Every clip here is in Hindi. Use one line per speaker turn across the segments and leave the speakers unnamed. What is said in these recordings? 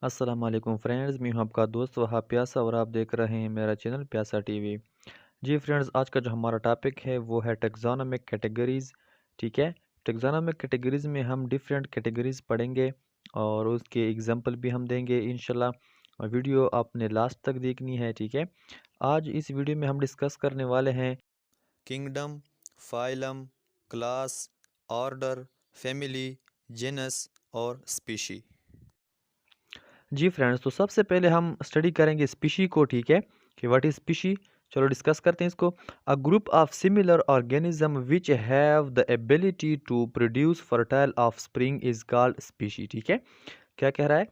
अस्सलाम वालेकुम फ्रेंड्स, मैं हूं आपका दोस्त वहाब प्यासा और आप देख रहे हैं मेरा चैनल प्यासा टीवी। जी फ्रेंड्स, आज का जो हमारा टॉपिक है वो है टैक्सोनॉमिक कैटेगरीज़। ठीक है। टैक्सोनॉमिक कैटेगरीज़ में हम डिफरेंट कैटेगरीज़ पढ़ेंगे और उसके एग्जांपल भी हम देंगे इंशाल्लाह। वीडियो आपने लास्ट तक देखनी है। ठीक है। आज इस वीडियो में हम डिस्कस करने वाले हैं kingdom, phylum, class, order, family, genus और स्पीशी। जी फ्रेंड्स, तो सबसे पहले हम स्टडी करेंगे स्पीशी को। ठीक है, कि व्हाट इज स्पीशी। चलो डिस्कस करते हैं इसको। A group of similar organism which have the ability to produce fertile offspring is called species. ठीक है। क्या कह रहा है?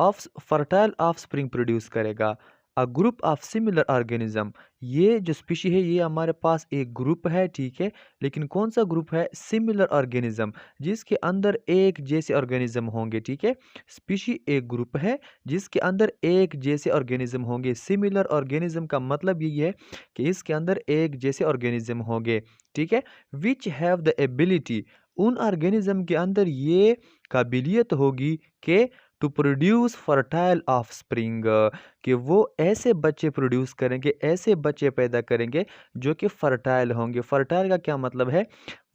ऑफ फर्टाइल ऑफस्प्रिंग प्रोड्यूस करेगा। अ ग्रुप ऑफ सिमिलर ऑर्गेनिज्म, ये जो स्पीशी है ये हमारे पास एक ग्रुप है। ठीक है। लेकिन कौन सा ग्रुप है? सिमिलर ऑर्गेनिज्म, जिसके अंदर एक जैसे ऑर्गेनिज्म होंगे। ठीक है। स्पीशी एक ग्रुप है जिसके अंदर एक जैसे ऑर्गेनिज्म होंगे। सिमिलर ऑर्गेनिज्म का मतलब यही है कि इसके अंदर एक जैसे ऑर्गेनिज्म होंगे। ठीक है। विच हैव द एबिलिटी, उन ऑर्गेनिज्म के अंदर ये काबिलियत होगी कि टू प्रोड्यूस फर्टाइल ऑफस्प्रिंग, कि वो ऐसे बच्चे प्रोड्यूस करेंगे, ऐसे बच्चे पैदा करेंगे जो कि फर्टाइल होंगे। फर्टाइल का क्या मतलब है?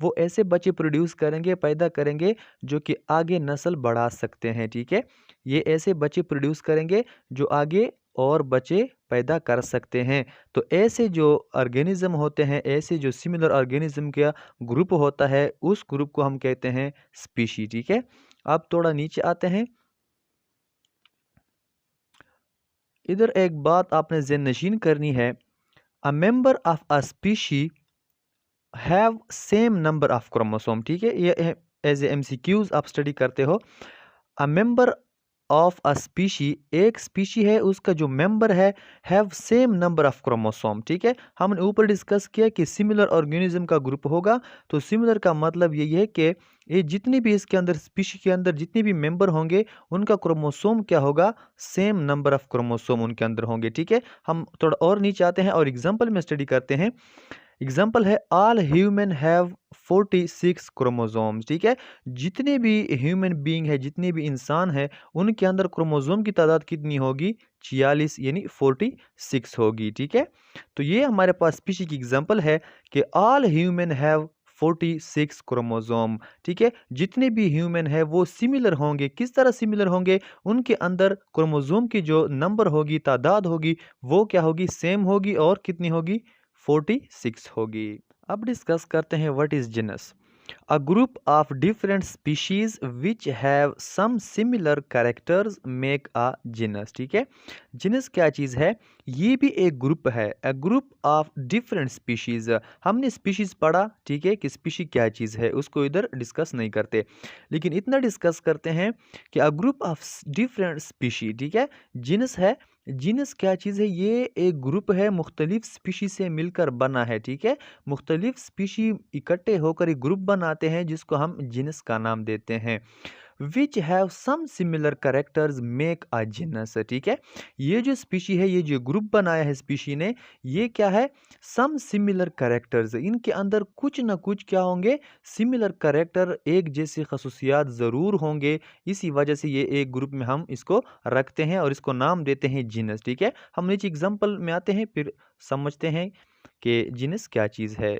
वो ऐसे बच्चे प्रोड्यूस करेंगे, पैदा करेंगे जो कि आगे नस्ल बढ़ा सकते हैं। ठीक है। ये ऐसे बच्चे प्रोड्यूस करेंगे जो आगे और बच्चे पैदा कर सकते हैं। तो ऐसे जो ऑर्गेनिज्म होते हैं, ऐसे जो सिमिलर ऑर्गेनिज्म का ग्रुप होता है, उस ग्रुप को हम कहते हैं स्पीशी। ठीक है। अब थोड़ा नीचे आते हैं। इधर एक बात आपने ज़हन नशीन करनी है। A member of a species have same number of chromosome. ठीक है। ये एज ए एमसीक्यूज आप स्टडी करते हो। A member of a species, एक स्पीशी है उसका जो मेंबर है have same number of chromosome. ठीक है। हमने ऊपर डिस्कस किया कि सिमिलर ऑर्गेनिज्म का ग्रुप होगा। तो सिमिलर का मतलब यही है कि ये जितने भी इसके अंदर स्पीशी के अंदर जितने भी मेंबर होंगे उनका क्रोमोसोम क्या होगा? सेम नंबर ऑफ क्रोमोसोम उनके अंदर होंगे। ठीक है। हम थोड़ा और नीचे आते हैं और एग्जाम्पल में स्टडी करते हैं। एग्जाम्पल है ऑल ह्यूमन हैव 46 क्रोमोसोम्स। ठीक है। जितने भी ह्यूमन बीइंग है, जितने भी इंसान है, उनके अंदर क्रोमोसोम की तादाद कितनी होगी? 46 यानी 46 होगी। ठीक है। तो ये हमारे पास स्पीशी की एग्जाम्पल है कि ऑल ह्यूमन हैव 46 क्रोमोसोम। ठीक है। जितने भी ह्यूमन है वो सिमिलर होंगे। किस तरह सिमिलर होंगे? उनके अंदर क्रोमोसोम की जो नंबर होगी, तादाद होगी, वो क्या होगी? सेम होगी। और कितनी होगी? 46 होगी। अब डिस्कस करते हैं what is genus. A group of different species which have some similar characters make a genus. ठीक है। जीनस क्या चीज़ है? ये भी एक ग्रुप है। अ ग्रुप ऑफ डिफरेंट स्पीशीज, हमने स्पीशीज पढ़ा। ठीक है, कि स्पीशी क्या चीज़ है उसको इधर डिस्कस नहीं करते, लेकिन इतना डिस्कस करते हैं कि अ ग्रुप ऑफ डिफरेंट स्पीशी। ठीक है। जीनस है। जीनस क्या चीज़ है? ये एक ग्रुप है, मुख्तलिफ स्पीशी से मिलकर बना है। ठीक है। मुख्तलिफ स्पीशी इकट्ठे होकर एक ग्रुप बनाते हैं जिसको हम जीनस का नाम देते हैं। Which have some similar characters make a genus. ठीक है। ये जो स्पीशी है, ये जो ग्रुप बनाया है स्पीशी ने, ये क्या है? सम सिमिलर करेक्टर्स, इनके अंदर कुछ ना कुछ क्या होंगे? सिमिलर करेक्टर, एक जैसी खसूसियात ज़रूर होंगे। इसी वजह से ये एक ग्रुप में हम इसको रखते हैं और इसको नाम देते हैं जीनस। ठीक है। हम नीचे एग्जाम्पल में आते हैं, फिर समझते हैं कि जीनस क्या चीज़ है।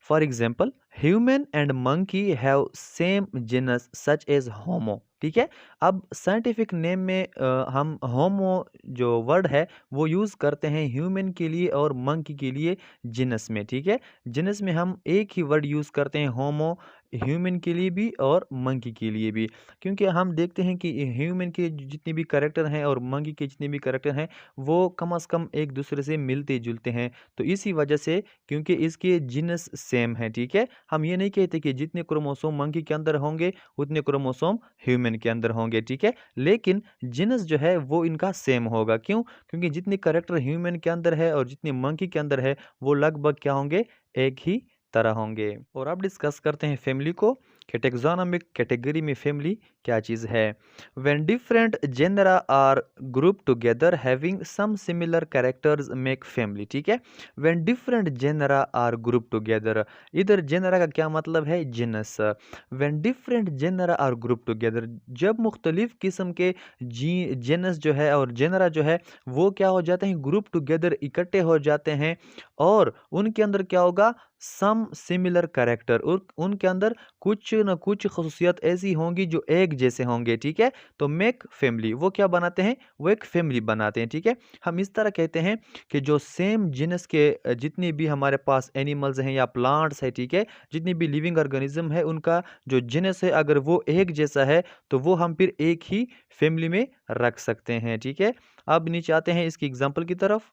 For example, human and monkey have same genus such as homo. ठीक है। अब साइंटिफिक नेम में हम होमो जो वर्ड है वो यूज़ करते हैं ह्यूमन के लिए और मंकी के लिए जीनस में। ठीक है। जीनस में हम एक ही वर्ड यूज़ करते हैं होमो, ह्यूमन के लिए भी और मंकी के लिए भी, क्योंकि हम देखते हैं कि ह्यूमन के जितने भी करेक्टर हैं और मंकी के जितने भी करेक्टर हैं वो कम से कम एक दूसरे से मिलते जुलते हैं। तो इसी वजह से, क्योंकि इसके जीनस सेम है। ठीक है। हम ये नहीं कहते कि जितने क्रोमोसोम मंकी के अंदर होंगे उतने क्रोमोसोम ह्यूमन के अंदर होंगे। ठीक है। लेकिन जीनस जो है वो इनका सेम होगा। क्यों? क्योंकि जितने करेक्टर ह्यूमन के अंदर है और जितने मंकी के अंदर है वो लगभग क्या होंगे? एक ही तरह होंगे। और अब डिस्कस करते हैं फैमिली को, कि टेक्सोनोमिक कैटेगरी में फैमिली क्या चीज़ है। When different genera are group together having some similar characters make family, ठीक है। When different genera are group together, इधर जेनरा का क्या मतलब है, genus. When different genera are group together, जब मुख्तलिफ किस्म के जेनस जो है और जेनरा जो है वो क्या हो जाते हैं, ग्रुप टुगेदर इकट्ठे हो जाते हैं, और उनके अंदर क्या होगा, सम सिमिलर कैरेक्टर, और उनके अंदर कुछ न कुछ खसूसियत ऐसी होंगी जो एक जैसे होंगे, ठीक है। तो मेक फैमिली, वो क्या बनाते हैं, वो एक फैमिली बनाते हैं, ठीक है। हम इस तरह कहते हैं कि जो सेम जिनस के जितनी भी हमारे पास एनिमल्स हैं या प्लांट्स है, ठीक है, जितनी भी लिविंग ऑर्गेनिज्म है, उनका जो जिनस है अगर वो एक जैसा है तो वो हम फिर एक ही फैमिली में रख सकते हैं, ठीक है। अब नीचे आते हैं इसकी एग्जाम्पल की तरफ।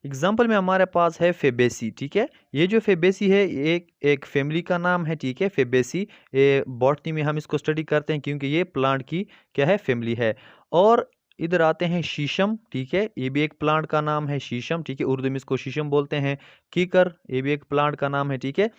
एग्जाम्पल में हमारे पास है फेबेसी, ठीक है। ये जो फेबेसी है ये एक फैमिली का नाम है, ठीक है। फेबेसी, ये बॉटनी में हम इसको स्टडी करते हैं क्योंकि ये प्लांट की क्या है, फैमिली है। और इधर आते हैं शीशम, ठीक है, ये भी एक प्लांट का नाम है, शीशम, ठीक है, उर्दू में इसको शीशम बोलते हैं। कीकर, ये भी एक प्लांट का नाम है, ठीक है।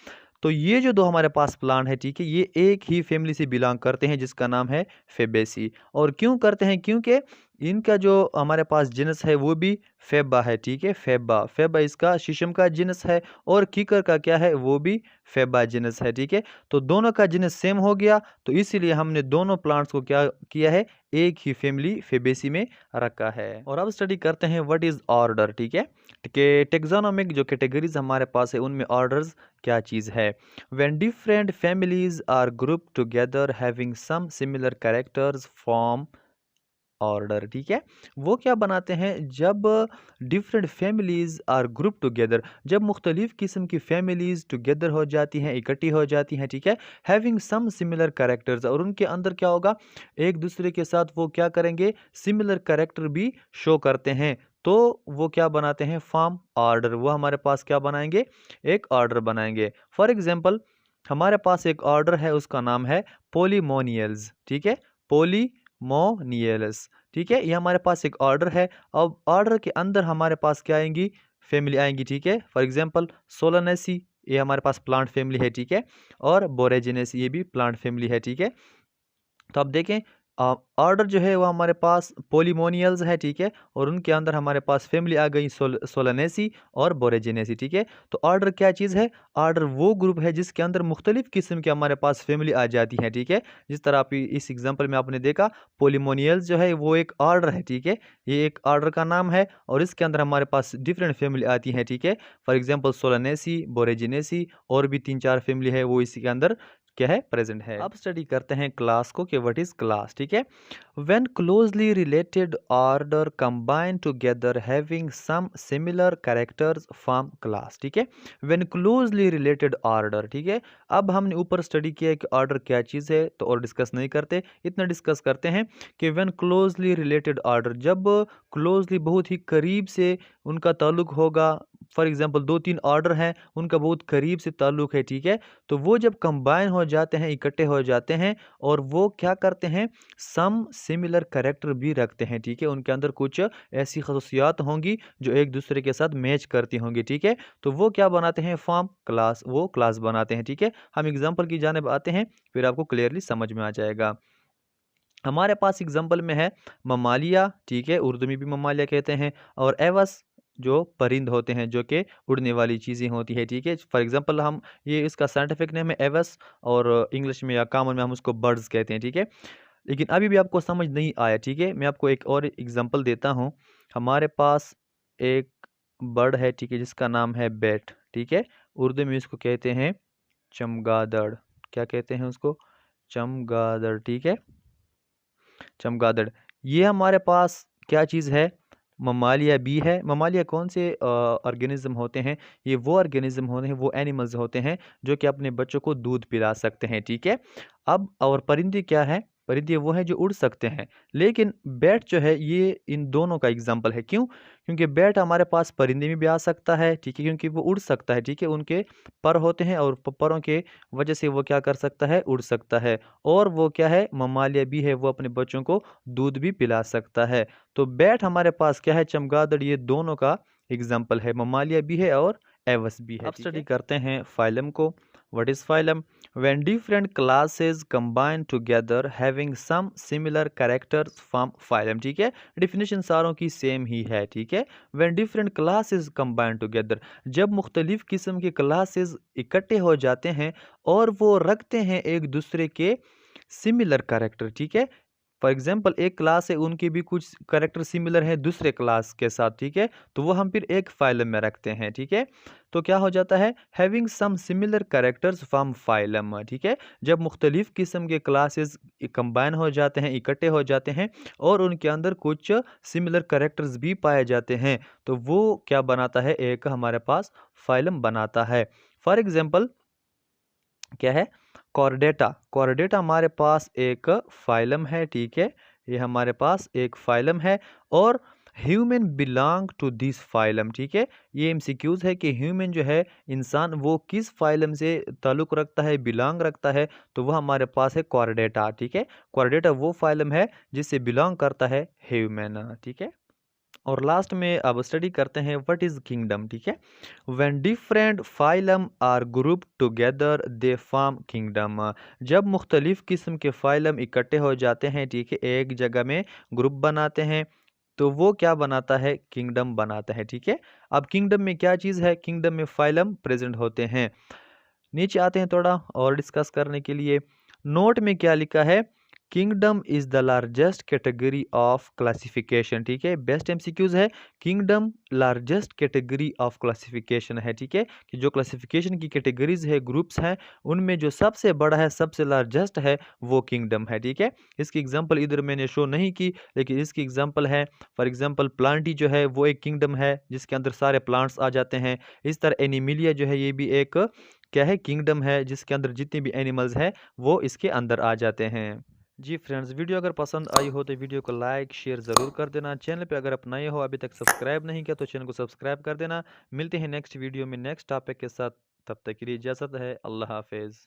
तो ये जो दो हमारे पास प्लांट है, ठीक है, ये एक ही फैमिली से बिलोंग करते हैं जिसका नाम है फेबेसी। और क्यों करते हैं, क्योंकि इनका जो हमारे पास जिनस है वो भी फेबा है, ठीक है। फेबा, फेबा इसका शीशम का जिनस है, और कीकर का क्या है, वो भी फेबा जिनस है, ठीक है। तो दोनों का जिनस सेम हो गया, तो इसीलिए हमने दोनों प्लांट्स को क्या किया है, एक ही फैमिली फेबेसी में रखा है। और अब स्टडी करते हैं व्हाट इज ऑर्डर, ठीक है, कि टेक्सोनोमिक जो कैटेगरीज हमारे पास है उनमें ऑर्डर्स क्या चीज़ है। When different families are group together having some similar characters form order, ठीक है। वो क्या बनाते हैं, जब different families are group together, जब मुख्तलिफ किस्म की फैमिलीज टुगेदर हो जाती हैं, इकट्ठी हो जाती हैं, ठीक है। हैविंग सम सिमिलर कैरेक्टर्स, और उनके अंदर क्या होगा, एक दूसरे के साथ वो क्या करेंगे, सिमिलर कैरेक्टर भी शो करते हैं, तो वो क्या बनाते हैं, फॉर्म ऑर्डर। वो हमारे पास क्या बनाएंगे, एक ऑर्डर बनाएंगे। फॉर एग्जाम्पल हमारे पास एक ऑर्डर है, उसका नाम है पोलीमोनियल्स, ठीक है, पोलीमोनियल्स, ठीक है, ये हमारे पास एक ऑर्डर है। अब ऑर्डर के अंदर हमारे पास क्या आएंगी, फैमिली आएंगी, ठीक है। फॉर एग्जांपल सोलानेसी, ये हमारे पास प्लांट फैमिली है, ठीक है, और बोरेजिनेसी, ये भी प्लांट फैमिली है, ठीक है। तो अब देखें ऑर्डर जो है वो हमारे पास पोलीमोनियल्स है, ठीक है, और उनके अंदर हमारे पास फैमिली आ गई सोलानेसी और बोरेजिनेसी, ठीक है। तो ऑर्डर क्या चीज़ है, ऑर्डर वो ग्रुप है जिसके अंदर मुख्तलिफ किस्म के हमारे पास फैमिली आ जाती है, ठीक है। जिस तरह आप इस एग्जांपल में आपने देखा, पोलीमोनियल्स जो है वो एक ऑर्डर है, ठीक है, ये एक ऑर्डर का नाम है, और इसके अंदर हमारे पास डिफरेंट फैमिली आती है, ठीक है। फॉर एग्जाम्पल सोलानेसी, बोरेजिनेसी, और भी 3-4 फैमिली है वो इसी के अंदर क्या है, प्रेजेंट है। अब स्टडी करते हैं क्लास को कि व्हाट इज क्लास, ठीक है। When closely related order combine together having some similar characters form class, ठीक है। व्हेन क्लोजली रिलेटेड ऑर्डर, ठीक है। अब हमने ऊपर स्टडी किया कि ऑर्डर क्या चीज़ है, तो और डिस्कस नहीं करते, इतना डिस्कस करते हैं कि व्हेन क्लोजली रिलेटेड ऑर्डर, जब क्लोजली बहुत ही करीब से उनका ताल्लुक होगा। फॉर एग्जाम्पल 2-3 ऑर्डर हैं, उनका बहुत करीब से ताल्लुक है, ठीक है। तो वो जब कंबाइन हो जाते हैं, इकट्ठे हो जाते हैं, और वो क्या करते हैं, सम सिमिलर कैरेक्टर भी रखते हैं, ठीक है। उनके अंदर कुछ ऐसी खसूसियात होंगी जो एक दूसरे के साथ मैच करती होंगी, ठीक है। तो वो क्या बनाते हैं, फॉर्म क्लास, वो क्लास बनाते हैं, ठीक है। हम एग्जाम्पल की जानिब आते हैं, फिर आपको क्लियरली समझ में आ जाएगा। हमारे पास एग्जाम्पल में है ममालिया, ठीक है, उर्दू में भी ममालिया कहते हैं, और एवस जो परिंद होते हैं, जो कि उड़ने वाली चीज़ें होती है, ठीक है। फॉर एग्जांपल हम ये इसका साइंटिफिक नेम है एवस, और इंग्लिश में या कॉमन में हम उसको बर्ड्स कहते हैं, ठीक है। लेकिन अभी भी आपको समझ नहीं आया, ठीक है, मैं आपको एक और एग्जांपल देता हूँ। हमारे पास एक बर्ड है, ठीक है, जिसका नाम है बैट, ठीक है, उर्दू में इसको कहते हैं चमगादड़। क्या कहते हैं उसको, चमगादड़, ठीक है, चमगादड़। ये हमारे पास क्या चीज़ है, ममालिया बी है। ममालिया कौन से ऑर्गेनिज्म होते हैं, ये वो ऑर्गेनिज्म होते हैं, वो एनिमल्स होते हैं जो कि अपने बच्चों को दूध पिला सकते हैं, ठीक है। अब और परिंदे क्या है, परिंदे वो हैं जो उड़ सकते हैं, लेकिन बैट जो है ये इन दोनों का एग्जाम्पल है। क्यों, क्योंकि बैट हमारे पास परिंदे में भी आ सकता है, ठीक है, क्योंकि वो उड़ सकता है, ठीक है, उनके पर होते हैं, और परों के वजह से वो क्या कर सकता है, उड़ सकता है। और वो क्या है, ममालिया भी है, वो अपने बच्चों को दूध भी पिला सकता है। तो बैट हमारे पास क्या है, चमगादड़, ये दोनों का एग्जाम्पल है, ममालिया भी है और एवस भी है। अब स्टडी करते हैं फाइलम को। What is phylum. When different classes combine together having some similar characters form phylum, ठीक है। डिफिनेशन सारों की सेम ही है, ठीक है। When different classes combine together, जब मुख्तलिफ किस्म के क्लासेस इकट्ठे हो जाते हैं और वो रखते हैं एक दूसरे के सिमिलर कैरेक्टर, ठीक है। फॉर एग्जाम्पल एक क्लास है, उनके भी कुछ करेक्टर सिमिलर है दूसरे क्लास के साथ, ठीक है। तो वो हम फिर एक फाइलम में रखते हैं, ठीक है। तो क्या हो जाता है, having some similar characters from phylum, ठीक है। जब मुख्तलिफ किस्म के क्लासेस कंबाइन हो जाते हैं, इकट्ठे हो जाते हैं और उनके अंदर कुछ सिमिलर करेक्टर्स भी पाए जाते हैं, तो वो क्या बनाता है, एक हमारे पास फाइलम बनाता है। फॉर एग्जाम्पल क्या है, कॉर्डेटा। कॉर्डेटा हमारे पास एक फाइलम है, ठीक है। ये हमारे पास एक फाइलम है और human belong to this phylum, ठीक है। ये एमसीक्यूज है कि ह्यूमन जो है, इंसान, वो किस फाइलम से ताल्लुक़ रखता है, बिलोंग रखता है, तो वह हमारे पास है कॉर्डेटा, ठीक है। कॉर्डेटा वो फाइलम है जिससे बिलोंग करता है ह्यूमन, ठीक है। और लास्ट में अब स्टडी करते हैं व्हाट इज किंगडम, ठीक है। When different phylum are group together they form kingdom, जब मुख्तलिफ किस्म के फाइलम इकट्ठे हो जाते हैं, ठीक है, एक जगह में ग्रुप बनाते हैं, तो वो क्या बनाता है, किंगडम बनाता है, ठीक है। अब किंगडम में क्या चीज़ है, किंगडम में फाइलम प्रेजेंट होते हैं। नीचे आते हैं थोड़ा और डिस्कस करने के लिए। नोट में क्या लिखा है, kingdom is the largest category of classification, ठीक है। बेस्ट एमसीक्यूज है, kingdom largest category of classification है, ठीक है। कि जो क्लासिफिकेशन की कैटेगरीज है, ग्रुप्स हैं, उनमें जो सबसे बड़ा है, सबसे लार्जेस्ट है, वो किंगडम है, ठीक है। इसकी एग्जांपल इधर मैंने शो नहीं की, लेकिन इसकी एग्जांपल है, फॉर एग्जांपल प्लांटी जो है वो एक किंगडम है जिसके अंदर सारे प्लांट्स आ जाते हैं। इस तरह एनिमिलिया जो है, ये भी एक क्या है, किंगडम है जिसके अंदर जितने भी एनिमल्स हैं वो इसके अंदर आ जाते हैं। जी फ्रेंड्स, वीडियो अगर पसंद आई हो तो वीडियो को लाइक शेयर ज़रूर कर देना। चैनल पे अगर आप नए हो, अभी तक सब्सक्राइब नहीं किया, तो चैनल को सब्सक्राइब कर देना। मिलते हैं नेक्स्ट वीडियो में नेक्स्ट टॉपिक के साथ, तब तक के लिए इजाज़त है, अल्लाह हाफिज़।